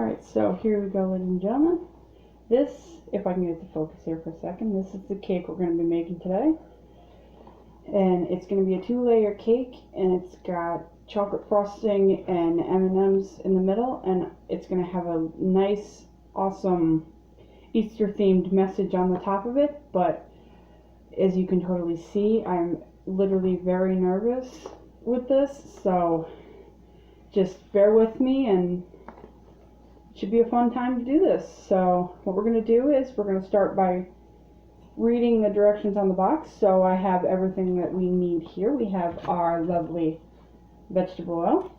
Alright, so here we go, ladies and gentlemen. This, if I can get the focus here for a second, this is the cake we're going to be making today. And it's going to be a 2-layer cake, and it's got chocolate frosting and M&Ms in the middle, and it's going to have a nice, awesome Easter-themed message on the top of it. But as you can totally see, I'm literally very nervous with this, so just bear with me, and it should be a fun time to do this. So what we're going to do is we're going to start by reading the directions on the box. So I have everything that we need here. We have our lovely vegetable oil,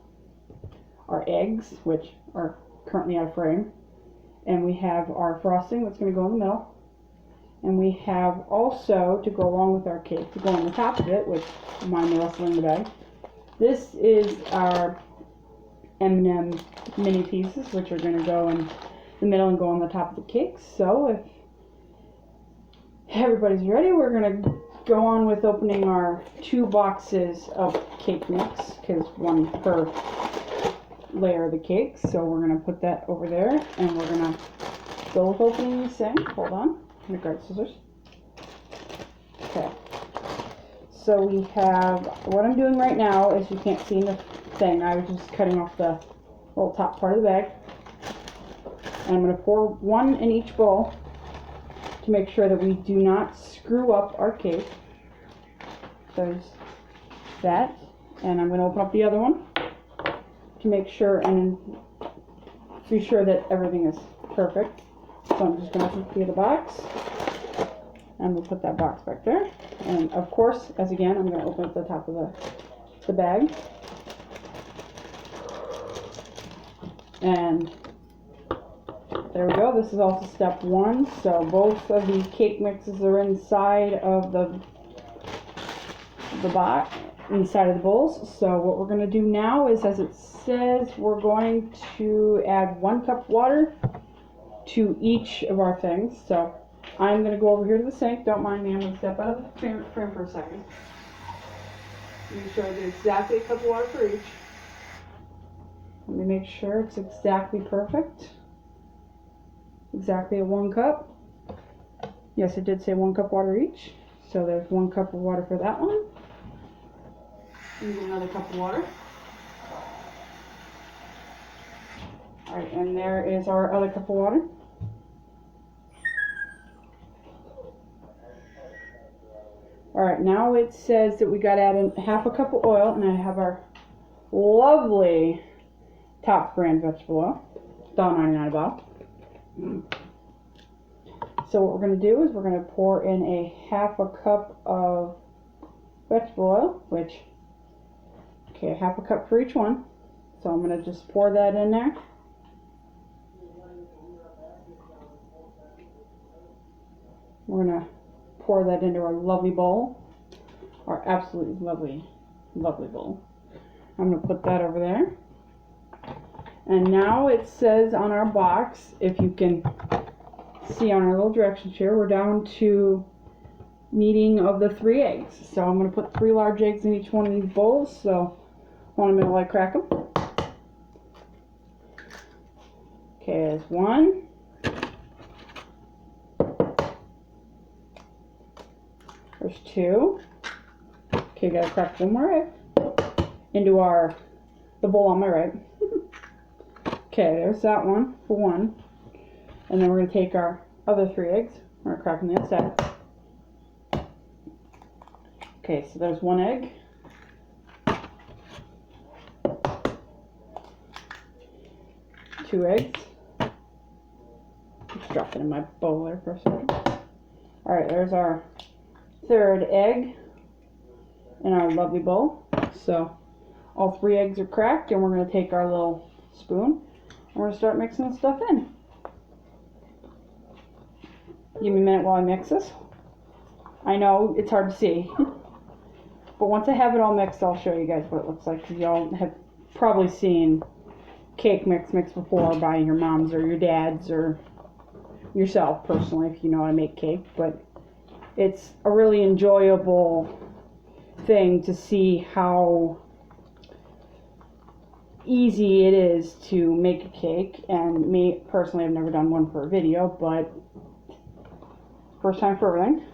our eggs, which are currently out of frame, and we have our frosting that's going to go in the middle, and we have also, to go along with our cake, to go on the top of it, which mind the rustling in the bag, this is our M&M mini pieces, which are going to go in the middle and go on the top of the cake. So if everybody's ready, we're going to go on with opening our 2 boxes of cake mix, because one per layer of the cake. So we're going to put that over there, and we're going to go with opening this thing. Hold on, I'm going to grab scissors. Okay, so we have, what I'm doing right now is, you can't see in the thing, I was just cutting off the little top part of the bag, and I'm going to pour one in each bowl to make sure that we do not screw up our cake. There's that, and I'm going to open up the other one to make sure and be sure that everything is perfect. So I'm just going to empty the box, and we'll put that box back there. And of course, as again, I'm going to open up the top of the bag. And there we go. This is also step 1. So both of the cake mixes are inside of the box, inside of the bowls. So what we're going to do now is, as it says, we're going to add 1 cup of water to each of our things. So I'm going to go over here to the sink. Don't mind me. I'm going to step out of the frame for a second. Make sure I get exactly a cup of water for each. Let me make sure it's exactly perfect. Exactly at 1 cup. Yes, it did say 1 cup water each. So there's 1 cup of water for that one. And another cup of water. Alright, and there is our other cup of water. Alright, now it says that we got to add in half a cup of oil, and I have our lovely Top brand vegetable oil, $1.99 a bottle. So what we're going to do is we're going to pour in a half a cup of vegetable oil, which, okay, half a cup for each one. So I'm going to just pour that in there. We're going to pour that into our lovely bowl, our absolutely lovely, lovely bowl. I'm going to put that over there. And now it says on our box, if you can see on our little directions here, we're down to needing of the 3 eggs. So I'm going to put 3 large eggs in each one of these bowls. So one minute while I crack them. Okay, there's 1. There's 2. Okay, gotta crack 1 more egg into the bowl on my right. Okay, there's that one for 1. And then we're going to take our other 3 eggs. We're going to crack them the other side. Okay, so there's 1 egg. 2 eggs. Just drop it in my bowl there for a second. Alright, there's our 3rd egg in our lovely bowl. So all 3 eggs are cracked, and we're going to take our little spoon. We're going to start mixing the stuff in. Give me a minute while I mix this. I know it's hard to see, but once I have it all mixed, I'll show you guys what it looks like, because y'all have probably seen cake mixed before by your moms or your dads or yourself personally, if you know how to make cake. But it's a really enjoyable thing to see how easy it is to make a cake. And me personally, I've never done one for a video, but first time for everything.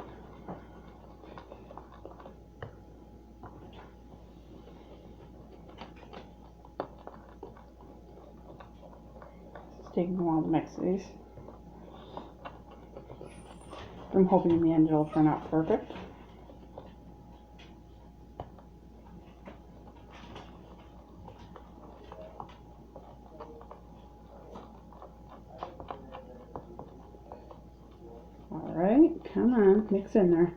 It's taking a while to mix these. I'm hoping in the end it'll turn out perfect. Alright, come on, mix in there.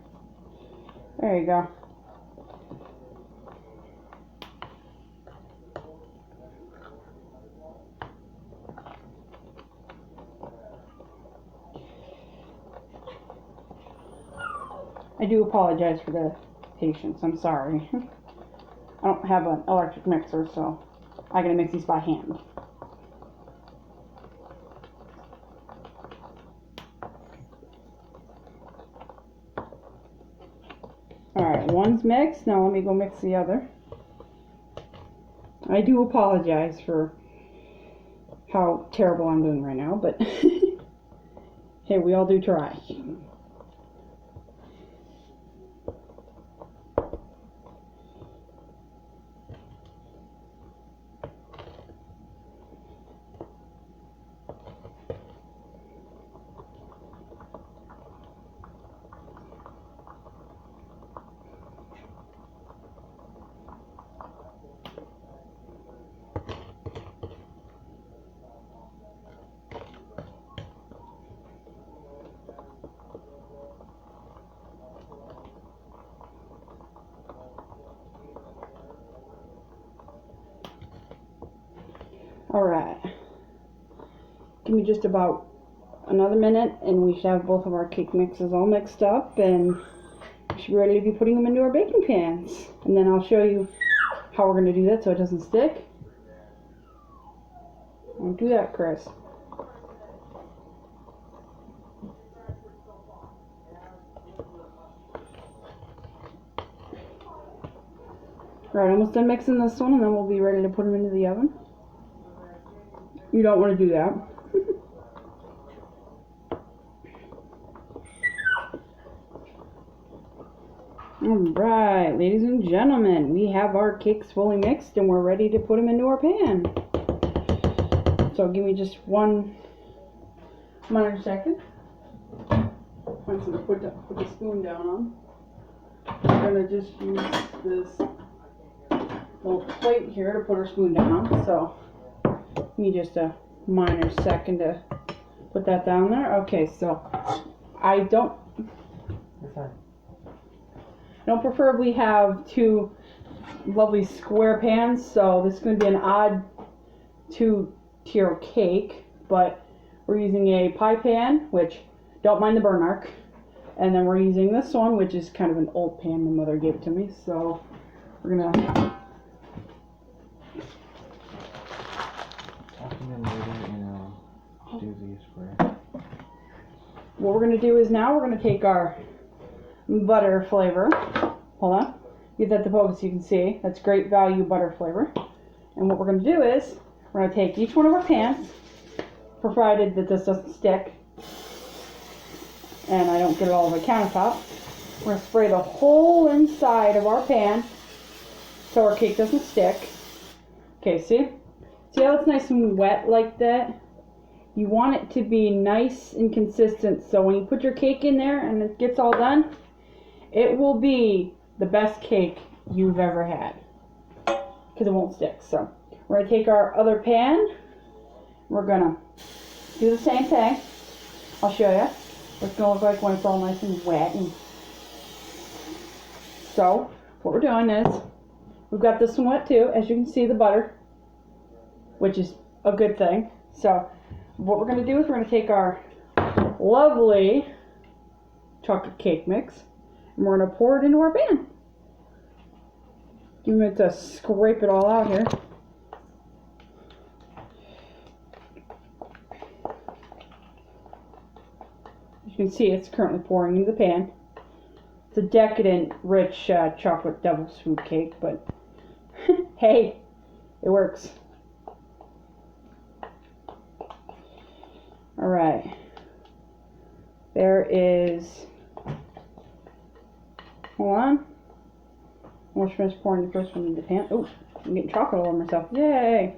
There you go. I do apologize for the patience. I'm sorry. I don't have an electric mixer, so I gotta mix these by hand. Alright, one's mixed. Now let me go mix the other. I do apologize for how terrible I'm doing right now, but hey, we all do try. Alright, give me just about another minute and we should have both of our cake mixes all mixed up, and we should be ready to be putting them into our baking pans. And then I'll show you how we're going to do that so it doesn't stick. Don't do that, Chris. Alright, almost done mixing this one, and then we'll be ready to put them into the oven. You don't want to do that. Alright, ladies and gentlemen, we have our cakes fully mixed and we're ready to put them into our pan. So give me just one minor second. Once I put the spoon down on, I'm going to just use this little plate here to put our spoon down on. So give me just a minor second to put that down there. Okay, so I don't preferably have two lovely square pans, so this is going to be an odd two-tier cake, but we're using a pie pan, which don't mind the burn mark, and then we're using this one, which is kind of an old pan my mother gave it to me, so we're going to what we're going to do is now we're going to take our butter flavor. Hold on. Get that to focus so you can see. That's great value butter flavor. And what we're going to do is we're going to take each one of our pans, provided that this doesn't stick and I don't get it all over the countertop. We're going to spray the whole inside of our pan so our cake doesn't stick. Okay, see? See how it's nice and wet like that? You want it to be nice and consistent, so when you put your cake in there and it gets all done, it will be the best cake you've ever had, because it won't stick. So we're going to take our other pan, we're going to do the same thing. I'll show you what it's going to look like when it's all nice and wet. And so what we're doing is we've got this one wet too, as you can see, the butter, which is a good thing. So what we're going to do is we're going to take our lovely chocolate cake mix and we're going to pour it into our pan. Give it to scrape it all out here. As you can see, it's currently pouring into the pan. It's a decadent, rich chocolate devil's food cake, but hey, it works. Alright. There is, hold on. Almost finished pouring the first one in the pan. Oh, I'm getting chocolate all over myself. Yay!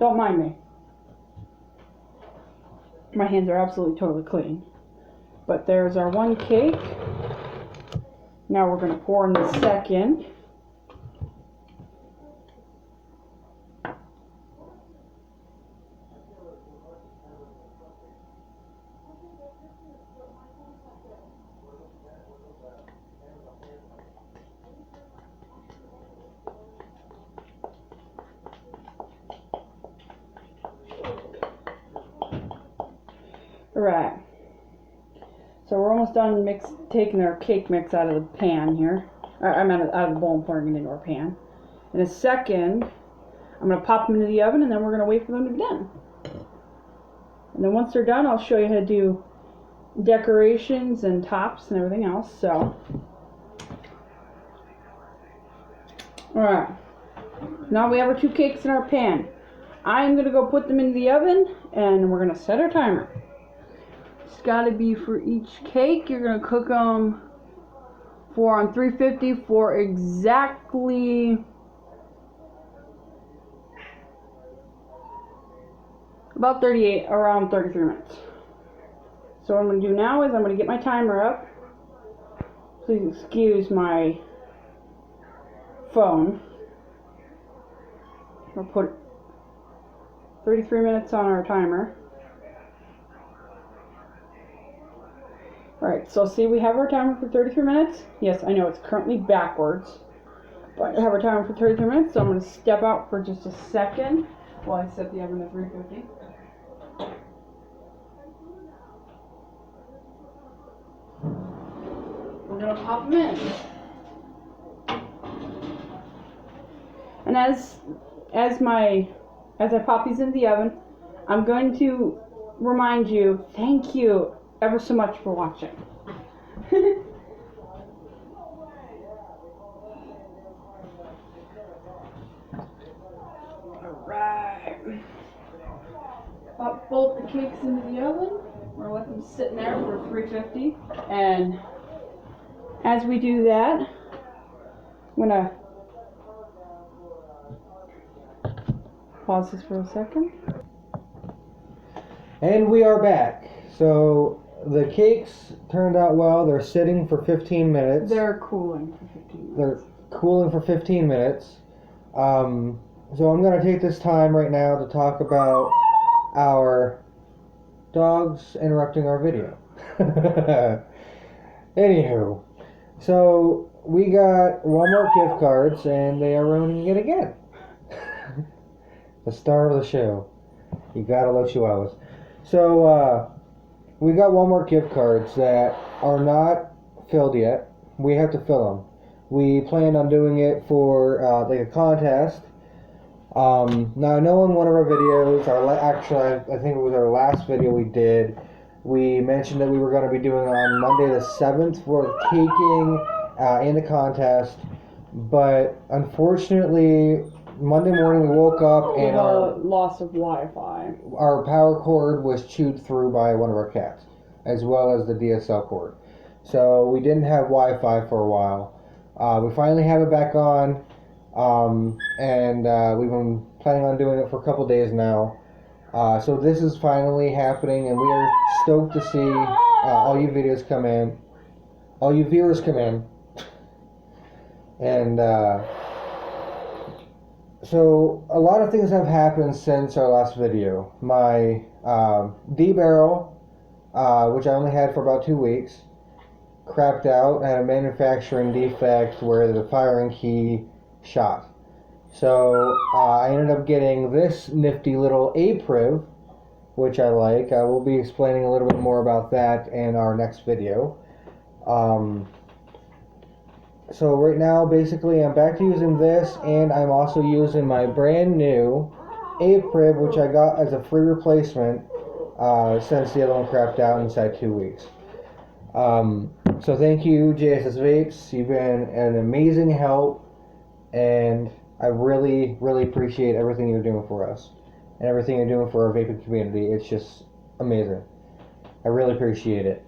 Don't mind me. My hands are absolutely totally clean. But there's our one cake. Now we're going to pour in the second. Alright. So we're almost done taking our cake mix out of the pan here. I'm out of the bowl and pouring it into our pan. In a second, I'm going to pop them into the oven and then we're going to wait for them to be done. And then once they're done, I'll show you how to do decorations and tops and everything else. So, alright. Now we have our 2 cakes in our pan. I'm going to go put them in the oven and we're going to set our timer. It's got to be for each cake. You're going to cook them on 350 for exactly about around 33 minutes. So what I'm going to do now is I'm going to get my timer up. Please excuse my phone. I'll put 33 minutes on our timer. Alright, so see we have our timer for 33 minutes. Yes, I know it's currently backwards. But I have our timer for 33 minutes, so I'm going to step out for just a second while I set the oven to 350. We're going to pop them in. And as I pop these in the oven, I'm going to remind you, thank you ever so much for watching. Alright. Pop both the cakes into the oven. We're going to let them sit in there for 350. And as we do that, I'm going to pause this for a second. And we are back. So the cakes turned out well. They're sitting for 15 minutes. They're cooling for 15 minutes. They're cooling for 15 minutes. So I'm going to take this time right now to talk about our dogs interrupting our video. Anywho, so we got Walmart gift cards and they are ruining it again. The star of the show. You gotta love Chihuahuas. So, we got Walmart gift cards that are not filled yet. We have to fill them. We planned on doing it for like a contest. Now I know in one of our videos, I think it was our last video we did, we mentioned that we were going to be doing it on Monday the 7th for the caking in the contest, but unfortunately Monday morning we woke up and our loss of Wi-Fi. Our power cord was chewed through by one of our cats, as well as the DSL cord. So we didn't have Wi-Fi for a while. We finally have it back on, and we've been planning on doing it for a couple days now. So this is finally happening, and we are stoked to see all you viewers come in. And so a lot of things have happened since our last video. My D-barrel, which I only had for about 2 weeks, crapped out. I had a manufacturing defect where the firing key shot. So I ended up getting this nifty little A-Priv, which I like. I will be explaining a little bit more about that in our next video. So right now, basically, I'm back to using this, and I'm also using my brand new A-Priv, which I got as a free replacement since the other one crapped out inside 2 weeks. So thank you, JSS Vapes. You've been an amazing help, and I really, really appreciate everything you're doing for us. and everything you're doing for our vaping community. It's just amazing. I really appreciate it.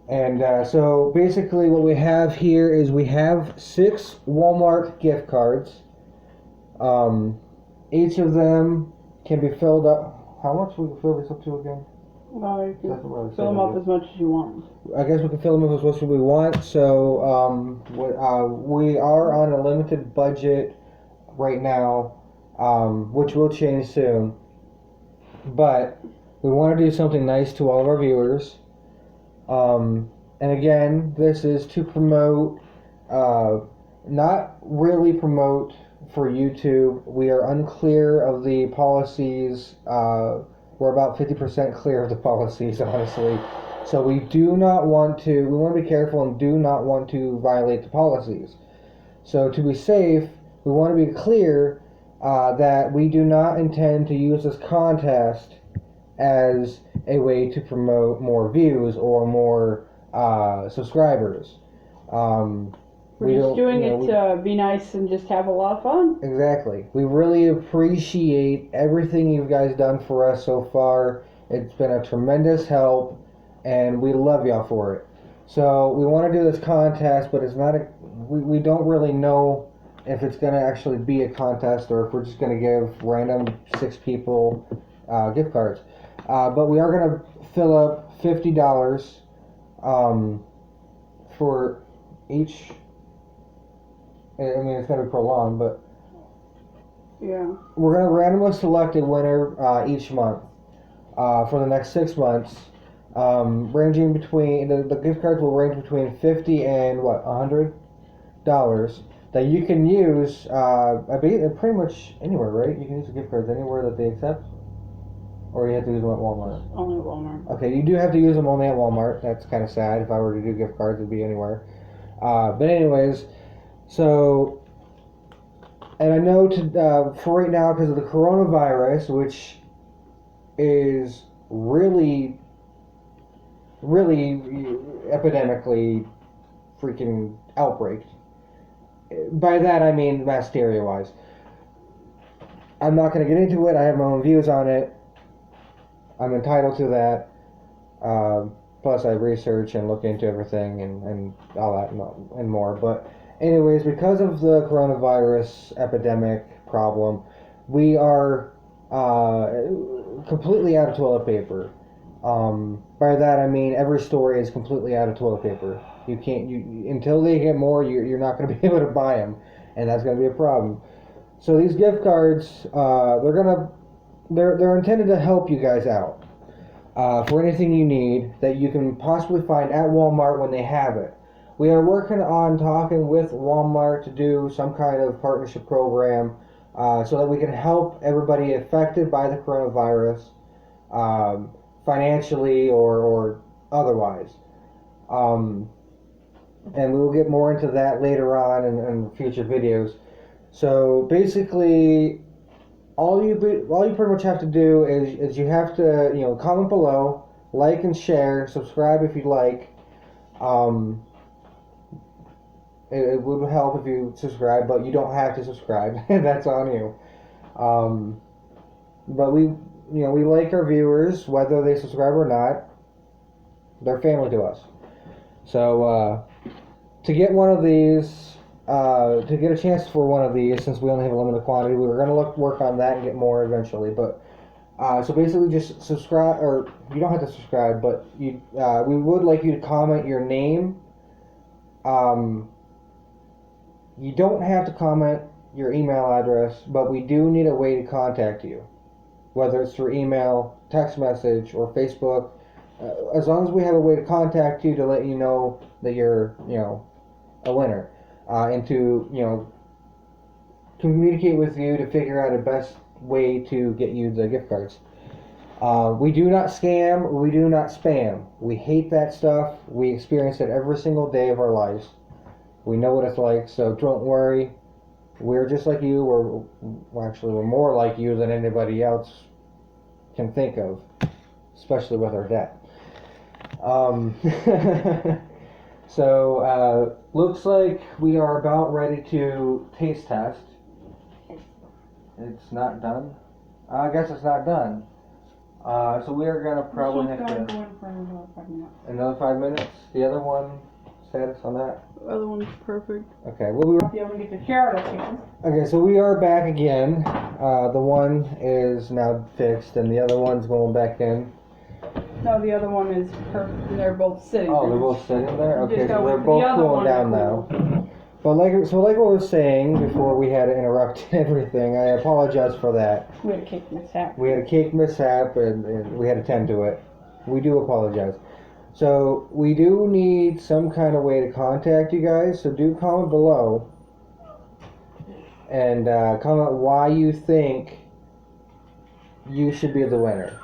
And so basically what we have here is we have 6 Walmart gift cards. Each of them can be filled up. How much we can fill this up to again? Well, you can fill them up as much as you want. I guess we can fill them up as much as we want. So we are on a limited budget right now, which will change soon. But we want to do something nice to all of our viewers. And again, this is to promote, not really promote for YouTube. We are unclear of the policies. We're about 50% clear of the policies, honestly. So we want to be careful and do not want to violate the policies. So to be safe, we want to be clear that we do not intend to use this contest as a way to promote more views or more subscribers. We're just doing it to be nice and just have a lot of fun. Exactly. We really appreciate everything you guys done for us so far. It's been a tremendous help, and we love y'all for it. So we want to do this contest, but it's not we don't really know if it's going to actually be a contest or if we're just going to give random 6 people gift cards. But we are going to fill up $50 for each. I mean, it's going to be prolonged, but yeah, we're going to randomly select a winner each month for the next 6 months, ranging between the gift cards will range between $50 and $100 that you can use. Pretty much anywhere, right? You can use the gift cards anywhere that they accept. Or you have to use them at Walmart? Only at Walmart. Okay, you do have to use them only at Walmart. That's kind of sad. If I were to do gift cards, it'd be anywhere. But anyways, so, and I know for right now, because of the coronavirus, which is really, really epidemically freaking outbreak. By that I mean mass hysteria-wise. I'm not going to get into it. I have my own views on it. I'm entitled to that. Plus, I research and look into everything and all that and more. But anyways, because of the coronavirus epidemic problem, we are completely out of toilet paper. By that I mean every store is completely out of toilet paper. You can't until they get more. You're not going to be able to buy them, and that's going to be a problem. So these gift cards, they're intended to help you guys out for anything you need that you can possibly find at Walmart when they have it. We are working on talking with Walmart to do some kind of partnership program so that we can help everybody affected by the coronavirus financially or otherwise. And we will get more into that later on in future videos. So basically, all you pretty much have to do is you have to comment below, like and share, subscribe if you'd like. It would help if you subscribe, but you don't have to subscribe. That's on you. But we like our viewers, whether they subscribe or not. They're family to us. So to get one of these. To get a chance for one of these, since we only have a limited quantity, we were going to work on that and get more eventually. But so basically, just subscribe, or you don't have to subscribe, but we would like you to comment your name. You don't have to comment your email address, but we do need a way to contact you, whether it's through email, text message, or Facebook. As long as we have a way to contact you to let you know that you're a winner. And to communicate with you to figure out a best way to get you the gift cards. We do not scam, we do not spam. We hate that stuff. We experience it every single day of our lives. We know what it's like, so don't worry. We're just like you. We're more like you than anybody else can think of, especially with our debt. So, looks like we are about ready to taste test. It's not done. I guess it's not done. So we are gonna probably have Go to in for another 5 minutes. another 5 minutes. The other one, status on that. The other one's perfect. Okay. Well, we were. I'll be able to get the share location. Okay, so we are back again. The one is now fixed, and the other one's going back in. No, the other one is perfect. They're both sitting. Oh, there. they're both sitting there. You Okay, just so gotta they're wait for the both other cooling one to down cool. now. But like what I was saying before we had to interrupt everything, I apologize for that. We had a cake mishap. We had a cake mishap, and we had to tend to it. We do apologize. So we do need some kind of way to contact you guys. So do comment below and comment why you think you should be the winner.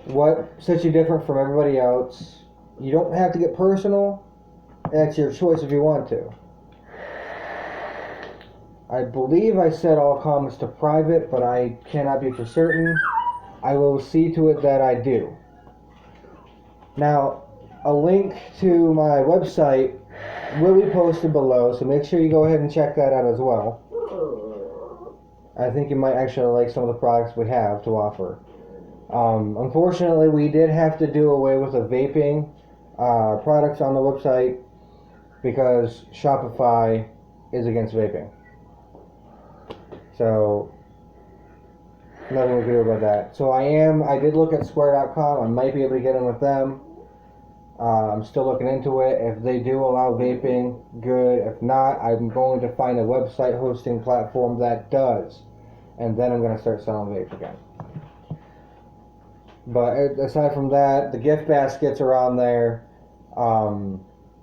What sets you different from everybody else? You don't have to get personal. That's your choice if you want to. I believe I set all comments to private, but I cannot be for certain. I will see to it that I do. Now, a link to my website will be posted below, so make sure you go ahead and check that out as well. I think you might actually like some of the products we have to offer. Unfortunately, we did have to do away with the vaping products on the website because Shopify is against vaping. So, nothing we can do about that. So I did look at Square.com. I might be able to get in with them. I'm still looking into it. If they do allow vaping, good. If not, I'm going to find a website hosting platform that does. And then I'm going to start selling vapes again. But aside from that, the gift baskets are on there.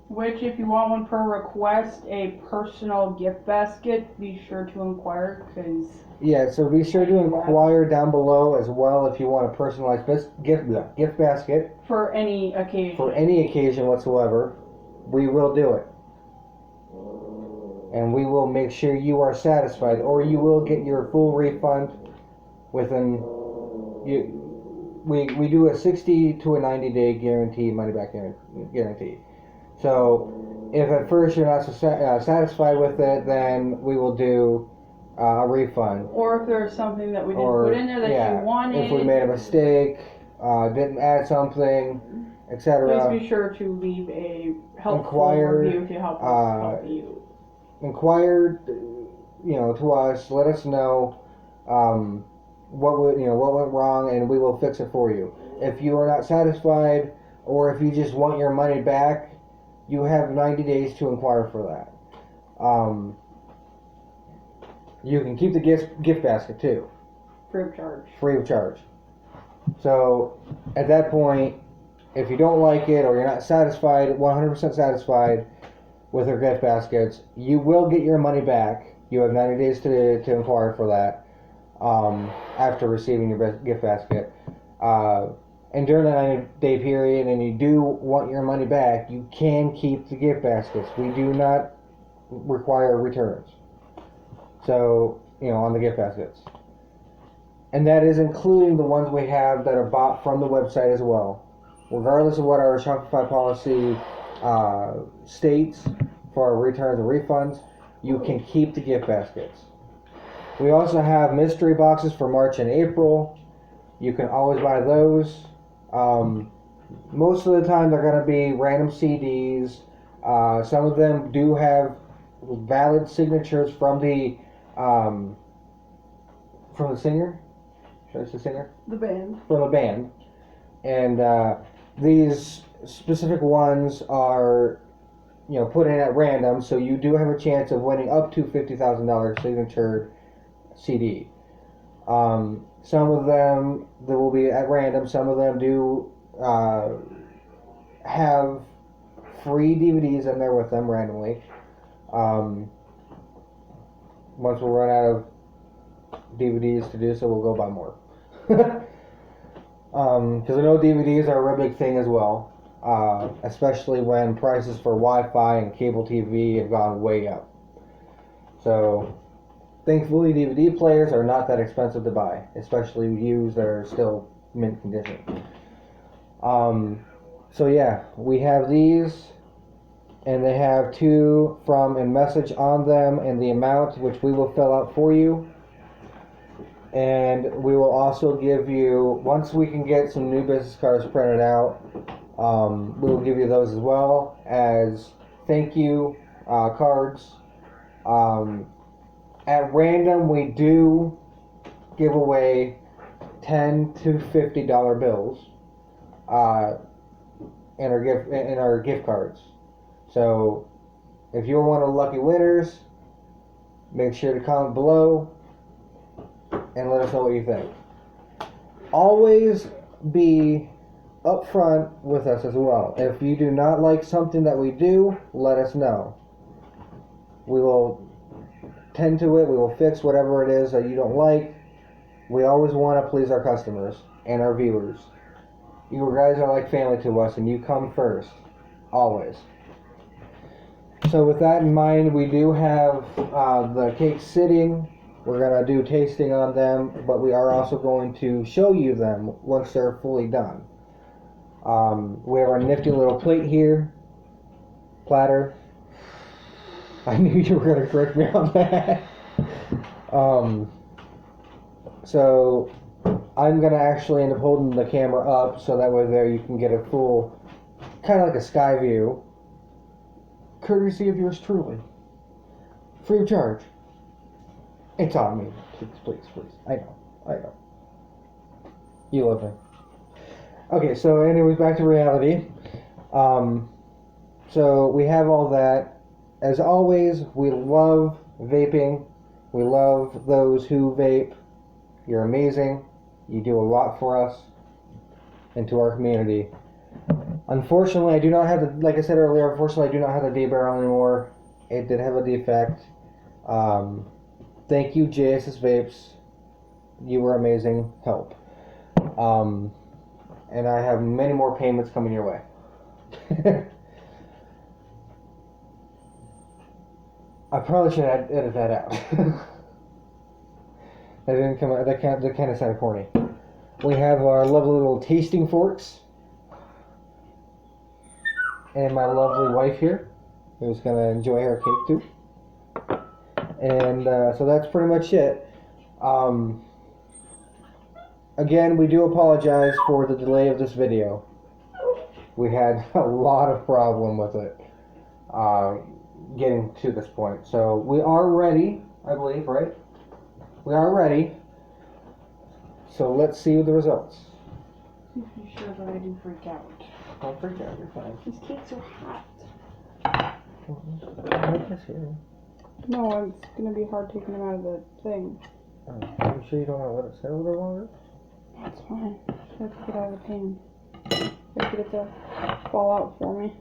Which, if you want one per request, a personal gift basket, be sure to inquire, because... Yeah, so be sure to inquire down below as well if you want a personalized gift basket. For any occasion. For any occasion whatsoever, we will do it. And we will make sure you are satisfied, or you will get your full refund within... We do a 60 to a 90-day guarantee, money-back guarantee. So, if at first you're not satisfied with it, then we will do a refund. Or if there's something that we didn't put in there that you wanted. If we made a mistake, didn't add something, etc. Please be sure to leave a helpful review to help us help you. Inquire, to us. Let us know what went wrong, and we will fix it for you. If you are not satisfied, or if you just want your money back, you have 90 days to inquire for that. You can keep the gift basket too. Free of charge. Free of charge. So, at that point, if you don't like it or you're not satisfied, 100% satisfied with our gift baskets, you will get your money back. You have 90 days to inquire for that after receiving your gift basket. And during the 90-day period, and you do want your money back, you can keep the gift baskets. We do not require returns. So, on the gift baskets. And that is including the ones we have that are bought from the website as well. Regardless of what our Shopify policy states for our returns and refunds, you can keep the gift baskets. We also have mystery boxes for March and April. You can always buy those. Most of the time they're going to be random CDs. Some of them do have valid signatures from the singer. Should I say singer? The band. From the band. And these specific ones are, put in at random, so you do have a chance of winning up to $50,000 signature CD. Some of them that will be at random. Some of them do have free DVDs in there with them randomly. Once we run out of DVDs to do so, we'll go buy more. Because I know DVDs are a real big thing as well, especially when prices for Wi-Fi and cable TV have gone way up. So, thankfully, DVD players are not that expensive to buy, especially used that are still mint condition. So yeah, we have these, and they have to, from, and message on them, and the amount, which we will fill out for you. And we will also give you, once we can get some new business cards printed out, we will give you those as well as thank you cards. At random, we do give away $10 to $50 bills in our gift cards. So if you're one of the lucky winners, make sure to comment below and let us know what you think. Always be upfront with us as well. If you do not like something that we do, let us know. We will tend to it. We will fix whatever it is that you don't like. We always want to please our customers and our viewers. You guys are like family to us, and you come first. Always. So with that in mind, we do have the cakes sitting. We're going to do tasting on them, but we are also going to show you them once they're fully done. We have our nifty little plate here. Platter. I knew you were going to correct me on that. So I'm going to actually end up holding the camera up so that way there you can get a full, kind of like a sky view. Courtesy of yours truly. Free of charge. It's on me. Please. I know. You love me. Okay, so anyways, back to reality. So we have all that. As always, we love vaping. We love those who vape. You're amazing. You do a lot for us and to our community. Unfortunately, I do not have the, like I said earlier, unfortunately I do not have the D barrel anymore. It did have a defect. Thank you, JSS Vapes. You were amazing help. And I have many more payments coming your way. I probably should edit that out. That didn't come out. That kind of sounded corny. We have our lovely little tasting forks, and my lovely wife here, who's gonna enjoy her cake too. And so that's pretty much it. Again, we do apologize for the delay of this video. We had a lot of problem with it getting to this point. So we are ready, I believe, right? We are ready. So let's see the results. You sure that I didn't freak out? Don't freak out, you're fine. These cakes are hot. No, it's gonna be hard taking them out of the thing. Are you sure you don't want to let it sit a little longer? That's fine. I have to get out of the pan. I have to get it to fall out for me.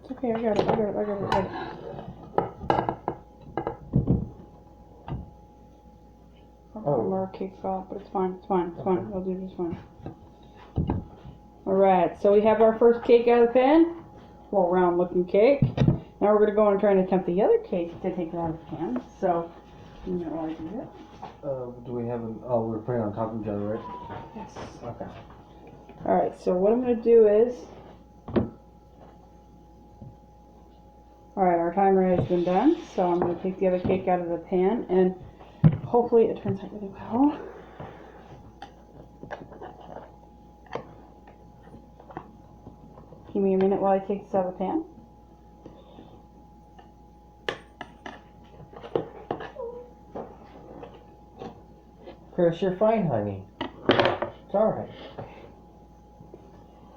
It's okay, I got it. Oh. Our cake fell out, but it's fine. I'll do just fine. Alright, so we have our first cake out of the pan. Little round looking cake. Now we're going to go and try and attempt the other cake to take it out of the pan. So, you know how I do it. Do we have an... Oh, we're putting it on top of each other, right? Yes. Okay. Alright, so what I'm going to do is... Alright, our timer has been done. So I'm going to take the other cake out of the pan and hopefully it turns out really well. Give me a minute while I take this out of the pan. Chris, you're fine, honey. It's alright.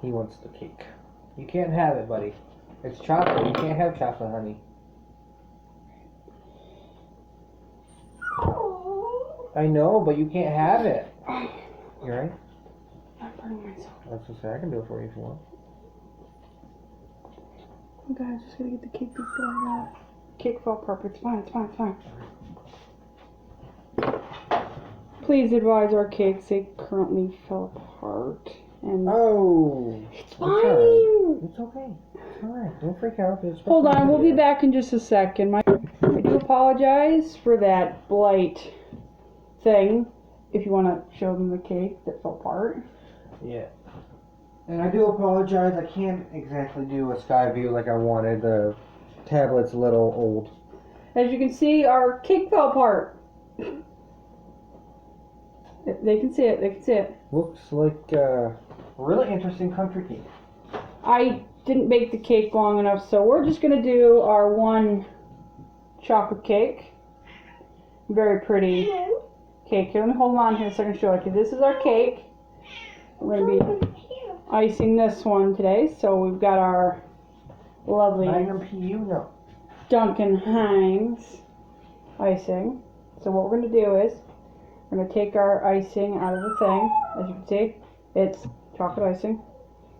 He wants the cake. You can't have it, buddy. It's chocolate. You can't have chocolate, honey. I know, but you can't have it. You right? I'm burning myself. That's what I say. I can do it for you if you want. Oh God, I just gotta get the cake before I got cake fell apart. It's fine. Please advise our cakes, they currently fell apart. And oh, it's fine. It's okay. It's alright. Don't freak out. Hold on, we'll be back in just a second. I do apologize for that blight thing. If you want to show them the cake that fell apart. Yeah. And I do apologize. I can't exactly do a sky view like I wanted. tablet's a little old. As you can see, our cake fell apart. They can see it. They can see it. Looks like a really interesting country cake. I didn't bake the cake long enough, so we're just going to do our one chocolate cake. Very pretty cake. Here, let me hold on here so I can show it to you. This is our cake. We're going to be icing this one today. So we've got our lovely Duncan Hines icing. So what we're going to do is we're going to take our icing out of the thing. As you can see, it's chocolate icing.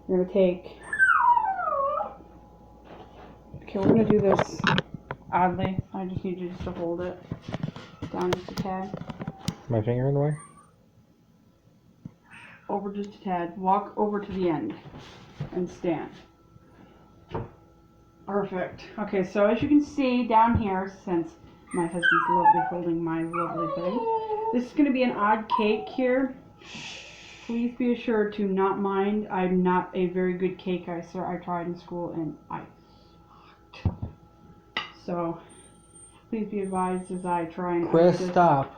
We're going to take... Okay, we're going to do this oddly. I just need you just to hold it down just a tad. My finger in the way? Over just a tad. Walk over to the end and stand. Perfect. Okay, so as you can see down here, since my husband's lovely holding my lovely thing, this is going to be an odd cake here. Please be assured to not mind. I'm not a very good cake icer. I tried in school and I sucked. So please be advised as I try and Chris, ice this stop.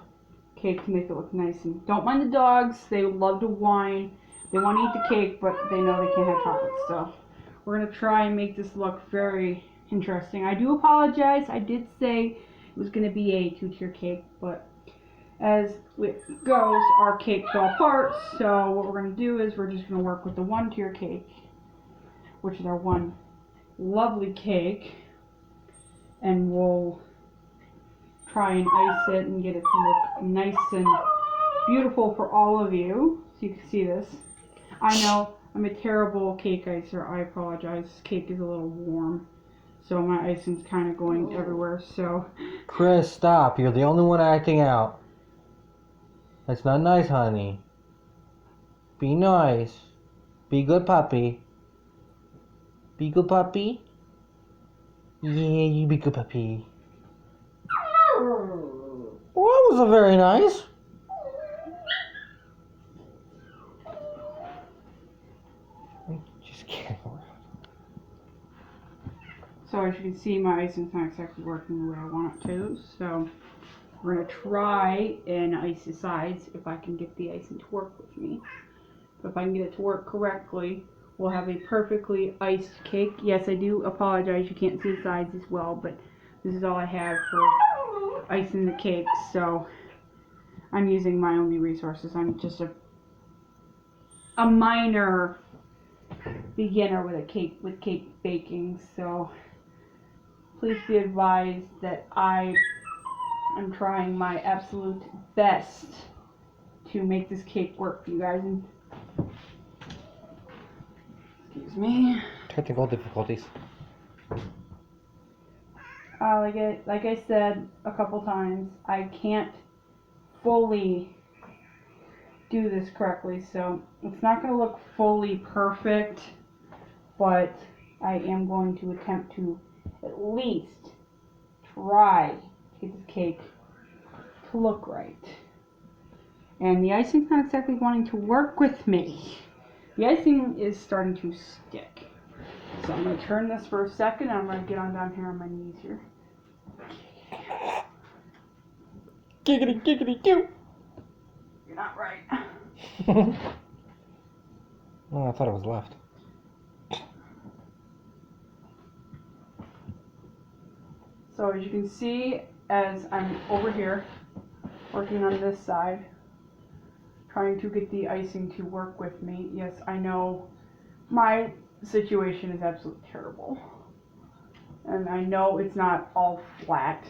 cake to make it look nice. And don't mind the dogs. They love to whine. They want to eat the cake, but they know they can't have chocolate. So we're going to try and make this look very interesting. I do apologize. I did say it was going to be a 2-tier cake, but as it goes, our cake fell apart. So what we're going to do is we're just going to work with the 1-tier cake, which is our one lovely cake, and we'll try and ice it and get it to look nice and beautiful for all of you, so you can see this. I know I'm a terrible cake icer. I apologize. This cake is a little warm, so my icing's kind of going everywhere. So Chris, stop. You're the only one acting out. That's not nice, honey. Be nice. Be good puppy. Be good puppy. Yeah, you be good puppy. Well, that was a very nice. Just kidding around. So as you can see, my icing's not exactly working the way I want it to. So we're going to try and ice the sides if I can get the icing to work with me. But if I can get it to work correctly, we'll have a perfectly iced cake. Yes, I do apologize. You can't see the sides as well, but this is all I have for icing the cake. So I'm using my only resources. I'm just a minor beginner with cake baking. So please be advised that I am trying my absolute best to make this cake work for you guys. And excuse me. Technical difficulties. Like I said a couple times, I can't fully do this correctly, so it's not going to look fully perfect, but I am going to attempt to at least try to get this cake to look right. And the icing's not exactly wanting to work with me. The icing is starting to stick. So I'm going to turn this for a second, and I'm going to get on down here on my knees here. Giggity, giggity, goo! You're not right. Oh, I thought it was left. So as you can see, as I'm over here, working on this side, trying to get the icing to work with me. Yes, I know my situation is absolutely terrible. And I know it's not all flat,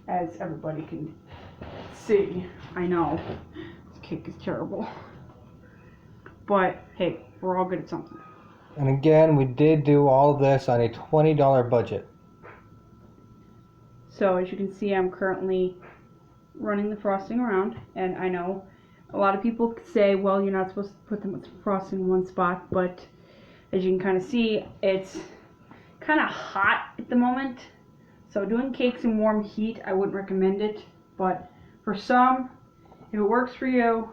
as everybody can see. I know this cake is terrible. But hey, we're all good at something. And again, we did do all this on a $20 budget. So as you can see, I'm currently running the frosting around, and I know a lot of people say, well, you're not supposed to put the frosting in one spot, but as you can kind of see, it's kind of hot at the moment. So doing cakes in warm heat, I wouldn't recommend it, but for some, if it works for you,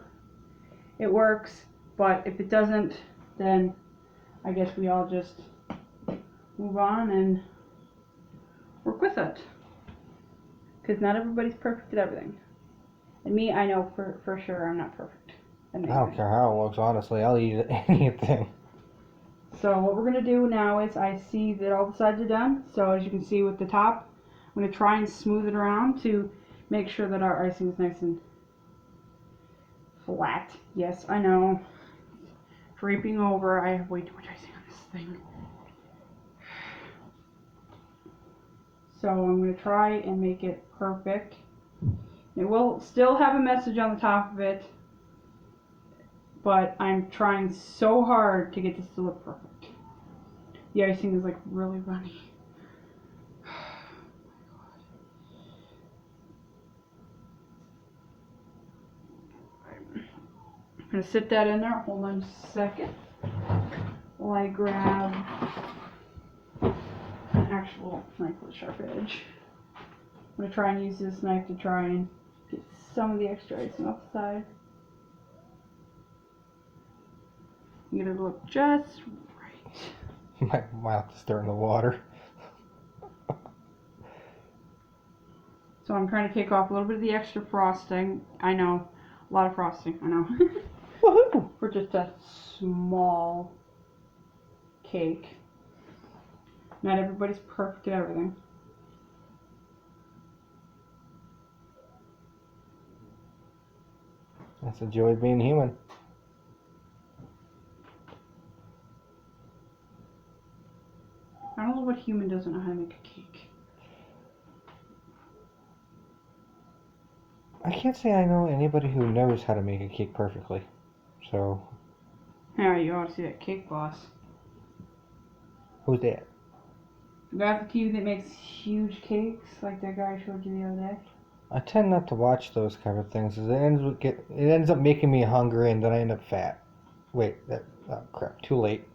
it works, but if it doesn't, then I guess we all just move on and with it. Because not everybody's perfect at everything. And me, I know for sure I'm not perfect. I don't care how it looks, honestly. I'll eat anything. So what we're going to do now is I see that all the sides are done. So as you can see with the top, I'm going to try and smooth it around to make sure that our icing is nice and flat. Yes, I know. Draping over. I have way too much icing on this thing. So I'm going to try and make it perfect. It will still have a message on the top of it, but I'm trying so hard to get this to look perfect. The icing is like really runny. I'm going to sit that in there. Hold on just a second while I grab an actual knife with a sharp edge. I'm going to try and use this knife to try and get some of the extra icing off the side. Get it to look just right. My mouth is stir in the water. So I'm trying to take off a little bit of the extra frosting. I know, a lot of frosting, I know. Woohoo! For just a small cake. Not everybody's perfect at everything. That's the joy of being human. I don't know what human doesn't know how to make a cake. I can't say I know anybody who knows how to make a cake perfectly. So, Yeah, you ought to see that cake boss. who's that? The guy on the TV that makes huge cakes, like that guy I showed you the other day. I tend not to watch those kind of things. It ends up making me hungry, and then I end up fat. Wait, oh crap! Too late.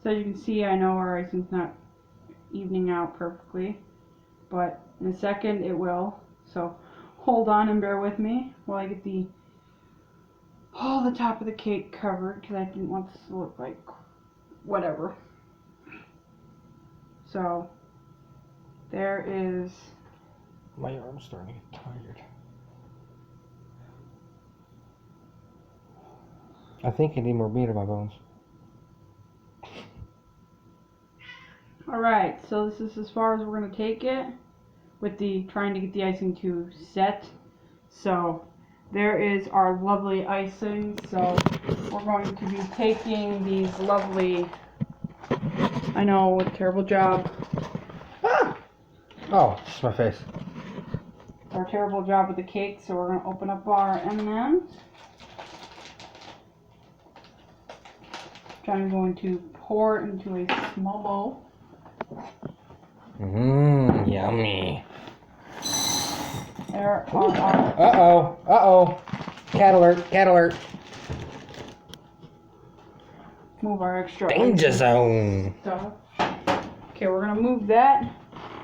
So you can see, I know our icing's not evening out perfectly, but in a second it will. So hold on and bear with me while I get all the top of the cake covered, because I didn't want this to look like whatever. So there is. My arm's starting to get tired. I think I need more meat on my bones. Alright, so this is as far as we're going to take it with trying to get the icing to set. So there is our lovely icing. So we're going to be taking these lovely, I know, what a terrible job. Ah! Oh, just my face. Our terrible job with the cake. So we're going to open up our M&Ms. I'm going to pour it into a small bowl. Mmm, yummy. There are our... Uh-oh. Cat alert. Move our extra Danger zone. stuff. Okay, we're going to move that.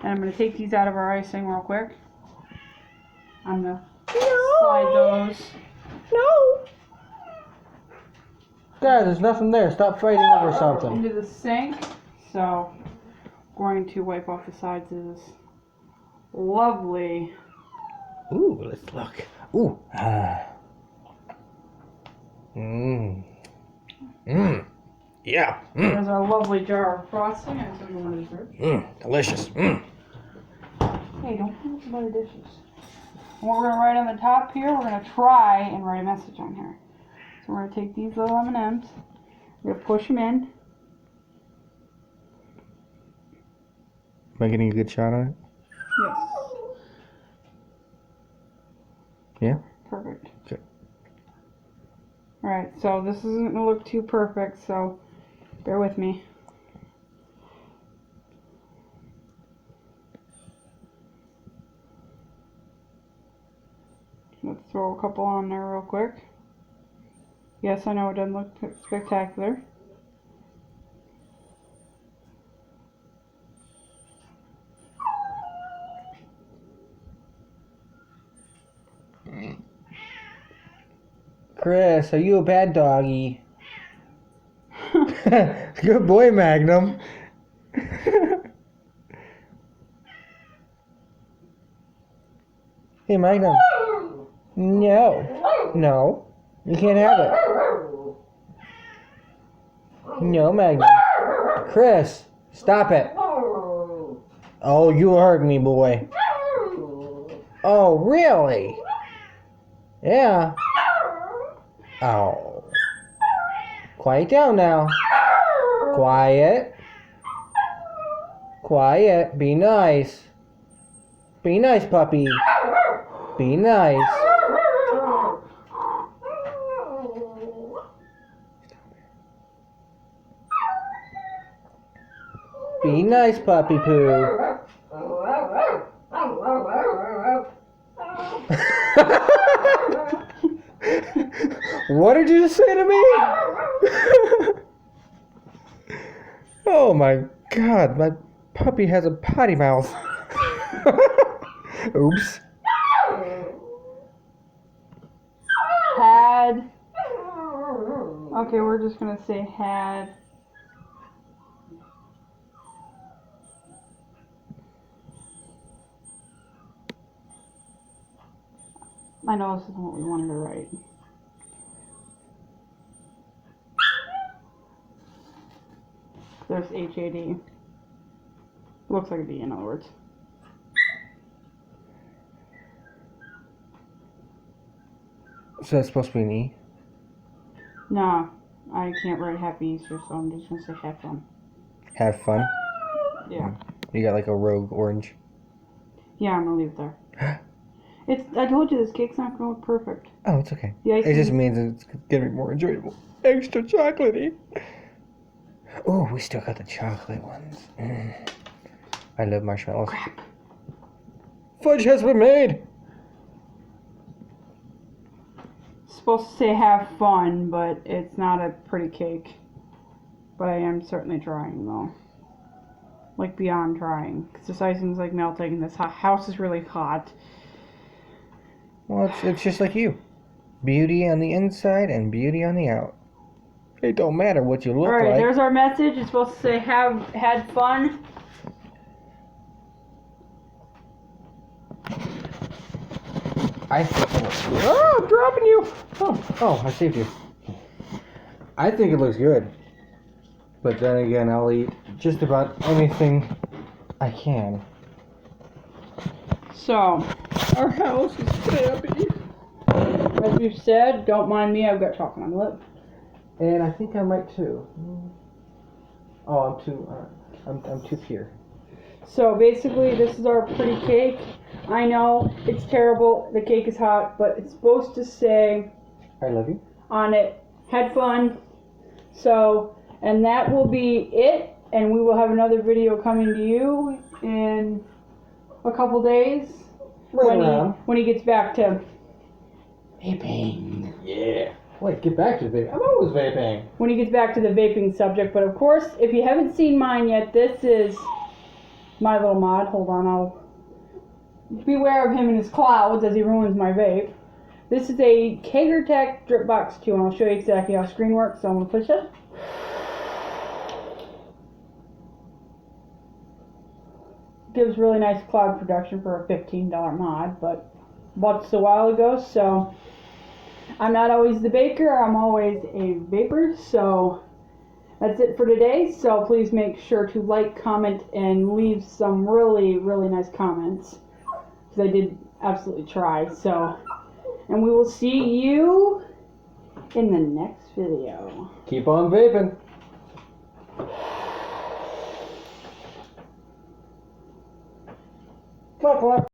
And I'm going to take these out of our icing real quick. I'm going to slide those. No. Guys, there's nothing there. Stop fighting over something. Into the sink. So, going to wipe off the sides of this lovely. Ooh, let's look. Ooh. Mmm. Mmm. Yeah. There's our lovely jar of frosting. I took one of these first. Delicious. Hey, don't put some other dishes. And what we're going to write on the top here, we're going to try and write a message on here. So we're going to take these little M&Ms. We're going to push them in. Am I getting a good shot on it? Yes. Yeah? Perfect. Okay. Alright, so this isn't going to look too perfect, so bear with me. Let's throw a couple on there real quick. Yes, I know it doesn't look spectacular. Chris, are you a bad doggy? Good boy, Magnum. Hey, Magnum. No. No. You can't have it. No, Magnum. Chris, stop it. Oh, you hurt me, boy. Oh, really? Yeah. Oh. Quiet down now. Quiet. Quiet. Be nice. Be nice, puppy. Be nice. Be nice, puppy poo. What did you just say to me? Oh my God, my puppy has a potty mouth. Oops. Had. Okay, we're just gonna say had. I know this isn't what we wanted to write. There's HAD. Looks like a D in other words. So that's supposed to be an E? No, I can't write Happy Easter, so I'm just gonna say have fun. Have fun? Yeah. You got like a rogue orange. Yeah, I'm gonna leave it there. I told you this cake's not gonna look perfect. Oh, it's okay. The icing It just means it's gonna be more enjoyable. Extra chocolatey. Oh, we still got the chocolate ones. I love marshmallows. Crap. Fudge has been made. It's supposed to say have fun, but it's not a pretty cake. But I am certainly trying though. Like beyond trying. Because this icing's like melting and this house is really hot. Well, it's just like you. Beauty on the inside and beauty on the out. It don't matter what you look Alright, like. there's our message. It's supposed to say had fun. I think oh, I'm dropping you. Oh, I saved you. I think it looks good. But then again, I'll eat just about anything I can. So, our house is happy. As we've said, don't mind me, I've got chocolate on my lip. And I think I might too. Oh, I'm too pure. So basically, this is our pretty cake. I know it's terrible. The cake is hot, but it's supposed to say I love you. on it, had fun. So, and that will be it. And we will have another video coming to you in a couple days. When he gets back to vaping. Yeah. Wait, get back to the vaping. I'm always vaping. When he gets back to the vaping subject. But of course, if you haven't seen mine yet, this is my little mod. Hold on, I'll beware of him and his clouds as he ruins my vape. This is a Kagertech Dripbox 2, and I'll show you exactly how screen works. So I'm going to push it. Gives really nice cloud production for a $15 mod, but bought this a while ago, so I'm not always the baker, I'm always a vapor. So that's it for today. So please make sure to like, comment, and leave some really, really nice comments, because I did absolutely try. So, and we will see you in the next video. Keep on vaping. Clap, clap.